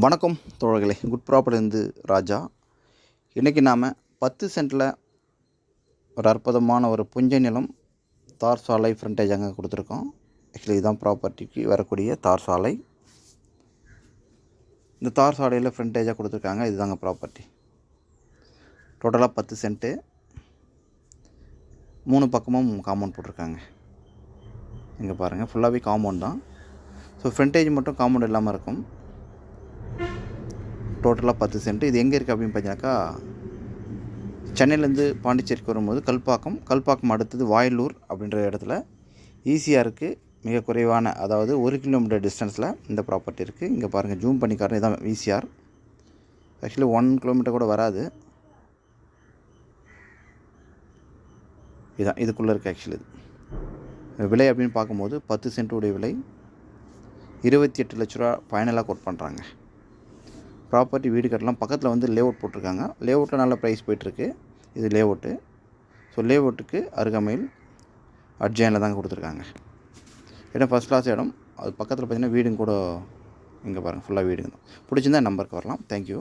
வணக்கம் தோழர்களே, குட் ப்ராப்பர்ட்டிலேருந்து ராஜா. இன்றைக்கி நாம் 10 சென்ட்டில் ஒரு அற்புதமான ஒரு புஞ்சை நிலம் தார் சாலை ஃப்ரண்டேஜ் அங்கே கொடுத்துருக்கோம். ஆக்சுவலி இதுதான் ப்ராப்பர்ட்டிக்கு வரக்கூடிய தார் சாலை. இந்த தார் சாலையில் ஃப்ரண்டேஜாக கொடுத்துருக்காங்க. இதுதாங்க ப்ராப்பர்ட்டி. டோட்டலாக 10 சென்ட்டு, 3 பக்கமும் காம்பவுண்ட் போட்டிருக்காங்க. இங்கே பாருங்கள், ஃபுல்லாகவே காம்பவுண்ட் தான். ஸோ ஃப்ரண்டேஜ் மட்டும் காம்பவுண்ட் இல்லாமல் இருக்கும். டோட்டலாக 10 சென்ட்டு. இது எங்கே இருக்குது அப்படின்னு பார்த்தீங்கன்னாக்கா, சென்னையிலேருந்து பாண்டிச்சேரிக்கு வரும்போது கல்பாக்கம் அடுத்தது வாயலூர் அப்படின்ற இடத்துல ஈசிஆருக்கு மிக குறைவான, அதாவது 1 கிலோமீட்டர் டிஸ்டன்ஸில் இந்த ப்ராப்பர்ட்டி இருக்குது. இங்கே பாருங்கள், ஜூம் பண்ணிக்காரன், இதான் ஈசிஆர். ஆக்சுவலி 1 கிலோமீட்டர் கூட வராது. இதான் இதுக்குள்ளே இருக்குது. ஆக்சுவலி இது விலை அப்படின்னு பார்க்கும்போது 10 சென்ட்டுடைய விலை 28 லட்ச ரூபா ஃபைனலாக கோட் பண்ணுறாங்க. ப்ராப்பர்ட்டி வீடு கட்டலாம். பக்கத்தில் வந்து லேஅவுட் போட்டிருக்காங்க. லேஅவுட்டில் நல்ல ப்ரைஸ் போய்ட்டுருக்கு. இது லேஅவுட்டு. ஸோ லேஅவுட்டுக்கு அருகாமையில் அட்ஜாயினில் தாங்க கொடுத்துருக்காங்க. இடம் ஃபஸ்ட் கிளாஸ் இடம். அது பக்கத்தில் பார்த்திங்கன்னா வீடுங்க கூட இங்கே பாருங்கள், ஃபுல்லாக வீடுங்க தான். பிடிச்சிருந்தா நம்பருக்கு வரலாம். தேங்க்யூ.